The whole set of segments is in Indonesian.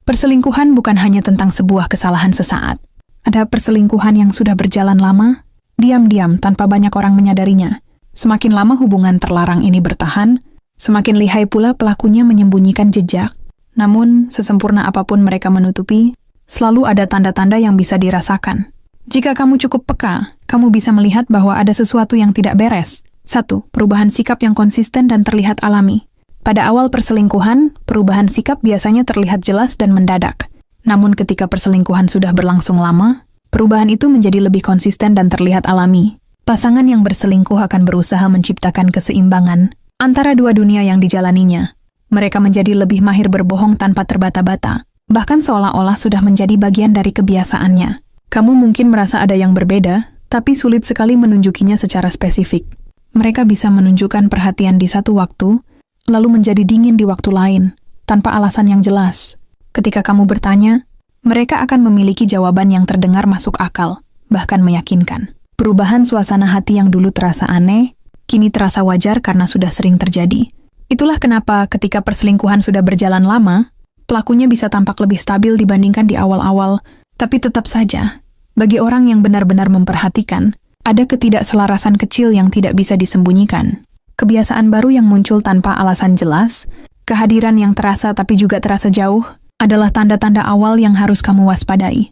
Perselingkuhan bukan hanya tentang sebuah kesalahan sesaat. Ada perselingkuhan yang sudah berjalan lama, diam-diam tanpa banyak orang menyadarinya. Semakin lama hubungan terlarang ini bertahan, semakin lihai pula pelakunya menyembunyikan jejak. Namun, sesempurna apapun mereka menutupi, selalu ada tanda-tanda yang bisa dirasakan. Jika kamu cukup peka, kamu bisa melihat bahwa ada sesuatu yang tidak beres. 1. Perubahan sikap yang konsisten dan terlihat alami. Pada awal perselingkuhan, perubahan sikap biasanya terlihat jelas dan mendadak. Namun ketika perselingkuhan sudah berlangsung lama, perubahan itu menjadi lebih konsisten dan terlihat alami. Pasangan yang berselingkuh akan berusaha menciptakan keseimbangan antara dua dunia yang dijalaninya. Mereka menjadi lebih mahir berbohong tanpa terbata-bata, bahkan seolah-olah sudah menjadi bagian dari kebiasaannya. Kamu mungkin merasa ada yang berbeda, tapi sulit sekali menunjukinya secara spesifik. Mereka bisa menunjukkan perhatian di satu waktu, lalu menjadi dingin di waktu lain, tanpa alasan yang jelas. Ketika kamu bertanya, mereka akan memiliki jawaban yang terdengar masuk akal, bahkan meyakinkan. Perubahan suasana hati yang dulu terasa aneh, kini terasa wajar karena sudah sering terjadi. Itulah kenapa ketika perselingkuhan sudah berjalan lama, pelakunya bisa tampak lebih stabil dibandingkan di awal-awal, tapi tetap saja, bagi orang yang benar-benar memperhatikan, ada ketidakselarasan kecil yang tidak bisa disembunyikan. Kebiasaan baru yang muncul tanpa alasan jelas, kehadiran yang terasa tapi juga terasa jauh, adalah tanda-tanda awal yang harus kamu waspadai.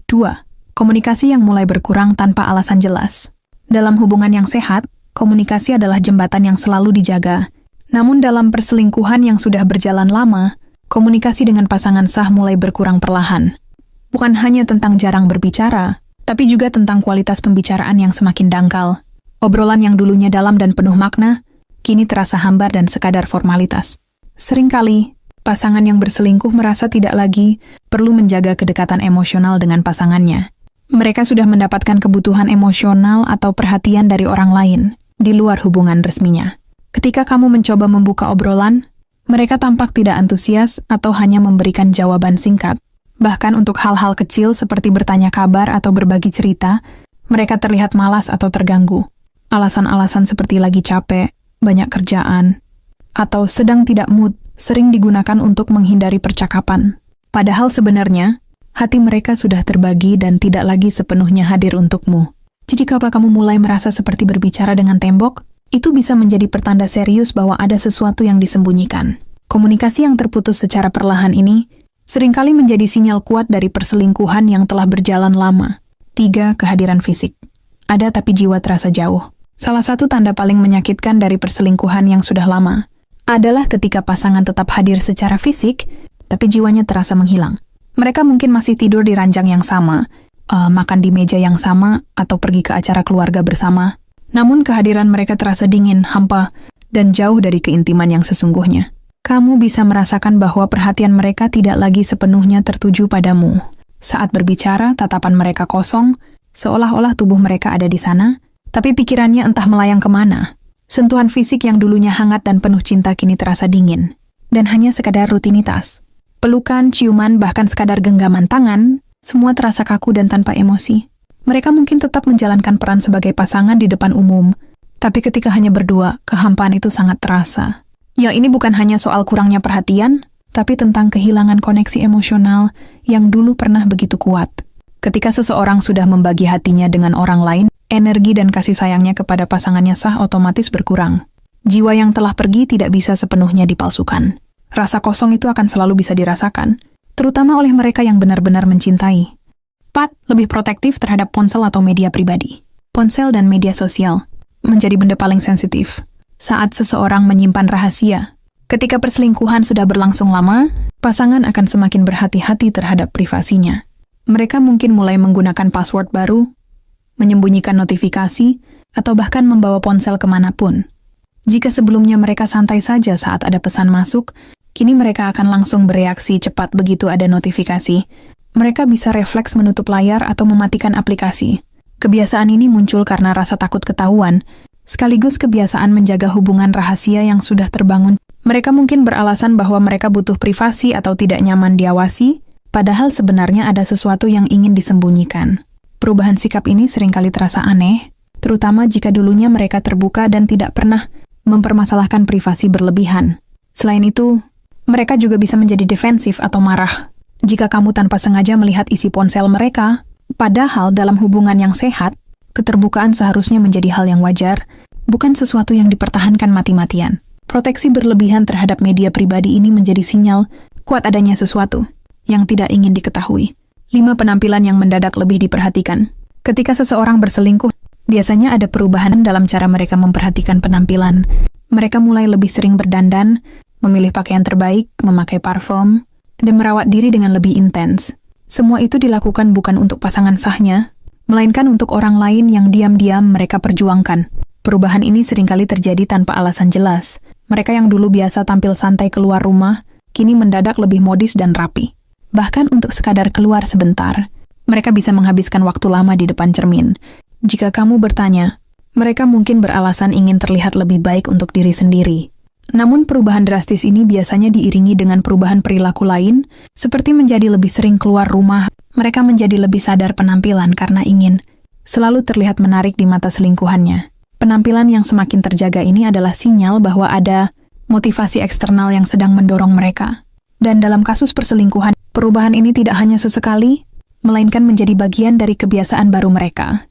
2. Komunikasi yang mulai berkurang tanpa alasan jelas. Dalam hubungan yang sehat, komunikasi adalah jembatan yang selalu dijaga. Namun dalam perselingkuhan yang sudah berjalan lama, komunikasi dengan pasangan sah mulai berkurang perlahan. Bukan hanya tentang jarang berbicara, tapi juga tentang kualitas pembicaraan yang semakin dangkal. Obrolan yang dulunya dalam dan penuh makna, kini terasa hambar dan sekadar formalitas. Seringkali, pasangan yang berselingkuh merasa tidak lagi perlu menjaga kedekatan emosional dengan pasangannya. Mereka sudah mendapatkan kebutuhan emosional atau perhatian dari orang lain, di luar hubungan resminya. Ketika kamu mencoba membuka obrolan, mereka tampak tidak antusias atau hanya memberikan jawaban singkat. Bahkan untuk hal-hal kecil seperti bertanya kabar atau berbagi cerita, mereka terlihat malas atau terganggu. Alasan-alasan seperti lagi capek, banyak kerjaan, atau sedang tidak mood sering digunakan untuk menghindari percakapan. Padahal sebenarnya, hati mereka sudah terbagi dan tidak lagi sepenuhnya hadir untukmu. Jadi jika kamu mulai merasa seperti berbicara dengan tembok, itu bisa menjadi pertanda serius bahwa ada sesuatu yang disembunyikan. Komunikasi yang terputus secara perlahan ini seringkali menjadi sinyal kuat dari perselingkuhan yang telah berjalan lama. 3. Kehadiran fisik. Ada tapi jiwa terasa jauh. Salah satu tanda paling menyakitkan dari perselingkuhan yang sudah lama adalah ketika pasangan tetap hadir secara fisik, tapi jiwanya terasa menghilang. Mereka mungkin masih tidur di ranjang yang sama, makan di meja yang sama, atau pergi ke acara keluarga bersama. Namun kehadiran mereka terasa dingin, hampa, dan jauh dari keintiman yang sesungguhnya. Kamu bisa merasakan bahwa perhatian mereka tidak lagi sepenuhnya tertuju padamu. Saat berbicara, tatapan mereka kosong, seolah-olah tubuh mereka ada di sana, tapi pikirannya entah melayang kemana. Sentuhan fisik yang dulunya hangat dan penuh cinta kini terasa dingin, dan hanya sekadar rutinitas. Pelukan, ciuman, bahkan sekadar genggaman tangan, semua terasa kaku dan tanpa emosi. Mereka mungkin tetap menjalankan peran sebagai pasangan di depan umum, tapi ketika hanya berdua, kehampaan itu sangat terasa. Ya, ini bukan hanya soal kurangnya perhatian, tapi tentang kehilangan koneksi emosional yang dulu pernah begitu kuat. Ketika seseorang sudah membagi hatinya dengan orang lain, energi dan kasih sayangnya kepada pasangannya sah otomatis berkurang. Jiwa yang telah pergi tidak bisa sepenuhnya dipalsukan. Rasa kosong itu akan selalu bisa dirasakan, terutama oleh mereka yang benar-benar mencintai. 4. Lebih protektif terhadap ponsel atau media pribadi. Ponsel dan media sosial menjadi benda paling sensitif saat seseorang menyimpan rahasia. Ketika perselingkuhan sudah berlangsung lama, pasangan akan semakin berhati-hati terhadap privasinya. Mereka mungkin mulai menggunakan password baru, menyembunyikan notifikasi, atau bahkan membawa ponsel kemanapun. Jika sebelumnya mereka santai saja saat ada pesan masuk, kini mereka akan langsung bereaksi cepat begitu ada notifikasi. Mereka bisa refleks menutup layar atau mematikan aplikasi. Kebiasaan ini muncul karena rasa takut ketahuan, sekaligus kebiasaan menjaga hubungan rahasia yang sudah terbangun. Mereka mungkin beralasan bahwa mereka butuh privasi atau tidak nyaman diawasi, padahal sebenarnya ada sesuatu yang ingin disembunyikan. Perubahan sikap ini seringkali terasa aneh, terutama jika dulunya mereka terbuka dan tidak pernah mempermasalahkan privasi berlebihan. Selain itu, mereka juga bisa menjadi defensif atau marah. Jika kamu tanpa sengaja melihat isi ponsel mereka, padahal dalam hubungan yang sehat, keterbukaan seharusnya menjadi hal yang wajar, bukan sesuatu yang dipertahankan mati-matian. Proteksi berlebihan terhadap media pribadi ini menjadi sinyal kuat adanya sesuatu yang tidak ingin diketahui. 5 penampilan yang mendadak lebih diperhatikan. Ketika seseorang berselingkuh, biasanya ada perubahan dalam cara mereka memperhatikan penampilan. Mereka mulai lebih sering berdandan, memilih pakaian terbaik, memakai parfum, dan merawat diri dengan lebih intens. Semua itu dilakukan bukan untuk pasangan sahnya, melainkan untuk orang lain yang diam-diam mereka perjuangkan. Perubahan ini seringkali terjadi tanpa alasan jelas. Mereka yang dulu biasa tampil santai keluar rumah, kini mendadak lebih modis dan rapi. Bahkan untuk sekadar keluar sebentar, mereka bisa menghabiskan waktu lama di depan cermin. Jika kamu bertanya, mereka mungkin beralasan ingin terlihat lebih baik untuk diri sendiri. Namun perubahan drastis ini biasanya diiringi dengan perubahan perilaku lain, seperti menjadi lebih sering keluar rumah. Mereka menjadi lebih sadar penampilan karena ingin selalu terlihat menarik di mata selingkuhannya. Penampilan yang semakin terjaga ini adalah sinyal bahwa ada motivasi eksternal yang sedang mendorong mereka. Dan dalam kasus perselingkuhan, perubahan ini tidak hanya sesekali, melainkan menjadi bagian dari kebiasaan baru mereka.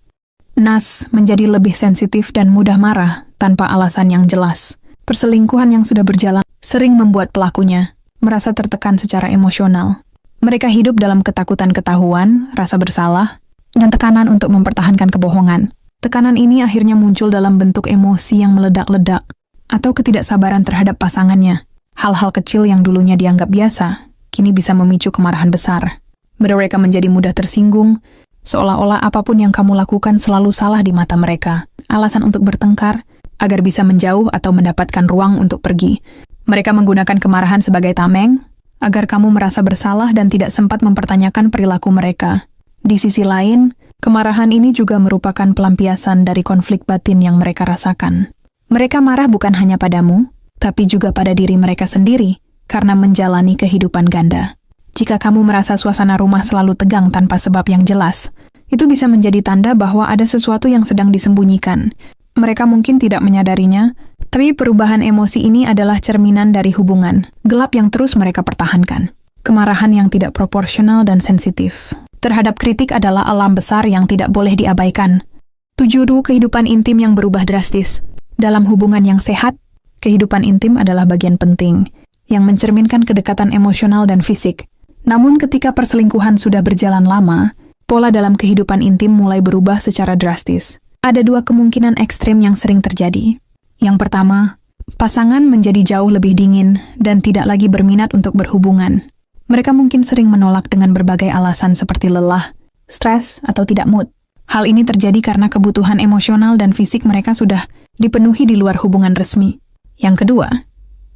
Nas menjadi lebih sensitif dan mudah marah tanpa alasan yang jelas. Perselingkuhan yang sudah berjalan sering membuat pelakunya merasa tertekan secara emosional. Mereka hidup dalam ketakutan ketahuan, rasa bersalah, dan tekanan untuk mempertahankan kebohongan. Tekanan ini akhirnya muncul dalam bentuk emosi yang meledak-ledak atau ketidaksabaran terhadap pasangannya. Hal-hal kecil yang dulunya dianggap biasa, kini bisa memicu kemarahan besar. Mereka menjadi mudah tersinggung, seolah-olah apapun yang kamu lakukan selalu salah di mata mereka. Alasan untuk bertengkar, agar bisa menjauh atau mendapatkan ruang untuk pergi. Mereka menggunakan kemarahan sebagai tameng, agar kamu merasa bersalah dan tidak sempat mempertanyakan perilaku mereka. Di sisi lain, kemarahan ini juga merupakan pelampiasan dari konflik batin yang mereka rasakan. Mereka marah bukan hanya padamu, tapi juga pada diri mereka sendiri, karena menjalani kehidupan ganda. Jika kamu merasa suasana rumah selalu tegang tanpa sebab yang jelas, itu bisa menjadi tanda bahwa ada sesuatu yang sedang disembunyikan. Mereka mungkin tidak menyadarinya, tapi perubahan emosi ini adalah cerminan dari hubungan gelap yang terus mereka pertahankan. Kemarahan yang tidak proporsional dan sensitif terhadap kritik adalah alam besar yang tidak boleh diabaikan. 7. Kehidupan intim yang berubah drastis. Dalam hubungan yang sehat, kehidupan intim adalah bagian penting yang mencerminkan kedekatan emosional dan fisik. Namun ketika perselingkuhan sudah berjalan lama, pola dalam kehidupan intim mulai berubah secara drastis. Ada 2 kemungkinan ekstrem yang sering terjadi. Yang pertama, pasangan menjadi jauh lebih dingin dan tidak lagi berminat untuk berhubungan. Mereka mungkin sering menolak dengan berbagai alasan seperti lelah, stres, atau tidak mood. Hal ini terjadi karena kebutuhan emosional dan fisik mereka sudah dipenuhi di luar hubungan resmi. Yang kedua,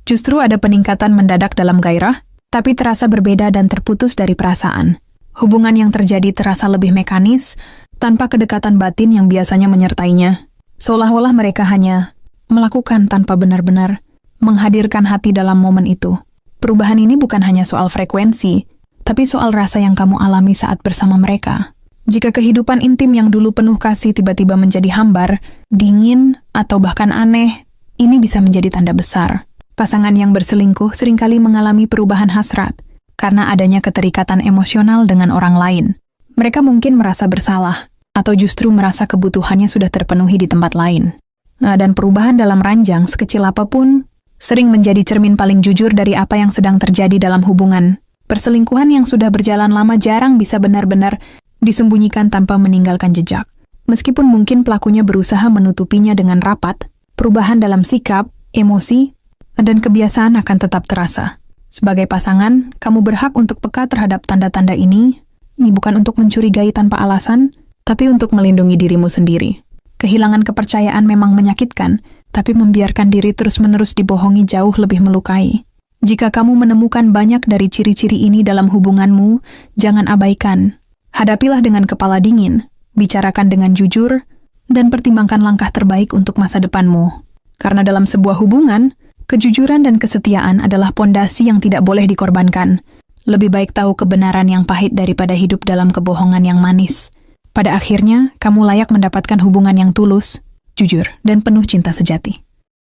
justru ada peningkatan mendadak dalam gairah, tapi terasa berbeda dan terputus dari perasaan. Hubungan yang terjadi terasa lebih mekanis, tanpa kedekatan batin yang biasanya menyertainya. Seolah-olah mereka hanya melakukan tanpa benar-benar menghadirkan hati dalam momen itu. Perubahan ini bukan hanya soal frekuensi, tapi soal rasa yang kamu alami saat bersama mereka. Jika kehidupan intim yang dulu penuh kasih tiba-tiba menjadi hambar, dingin, atau bahkan aneh, ini bisa menjadi tanda besar. Pasangan yang berselingkuh seringkali mengalami perubahan hasrat, karena adanya keterikatan emosional dengan orang lain. Mereka mungkin merasa bersalah, atau justru merasa kebutuhannya sudah terpenuhi di tempat lain. Dan perubahan dalam ranjang sekecil apapun, sering menjadi cermin paling jujur dari apa yang sedang terjadi dalam hubungan. Perselingkuhan yang sudah berjalan lama jarang bisa benar-benar disembunyikan tanpa meninggalkan jejak. Meskipun mungkin pelakunya berusaha menutupinya dengan rapat, perubahan dalam sikap, emosi, dan kebiasaan akan tetap terasa. Sebagai pasangan, kamu berhak untuk peka terhadap tanda-tanda ini. Ini bukan untuk mencurigai tanpa alasan, tapi untuk melindungi dirimu sendiri. Kehilangan kepercayaan memang menyakitkan, tapi membiarkan diri terus-menerus dibohongi jauh lebih melukai. Jika kamu menemukan banyak dari ciri-ciri ini dalam hubunganmu, jangan abaikan. Hadapilah dengan kepala dingin, bicarakan dengan jujur, dan pertimbangkan langkah terbaik untuk masa depanmu. Karena dalam sebuah hubungan, kejujuran dan kesetiaan adalah pondasi yang tidak boleh dikorbankan. Lebih baik tahu kebenaran yang pahit daripada hidup dalam kebohongan yang manis. Pada akhirnya, kamu layak mendapatkan hubungan yang tulus, jujur, dan penuh cinta sejati.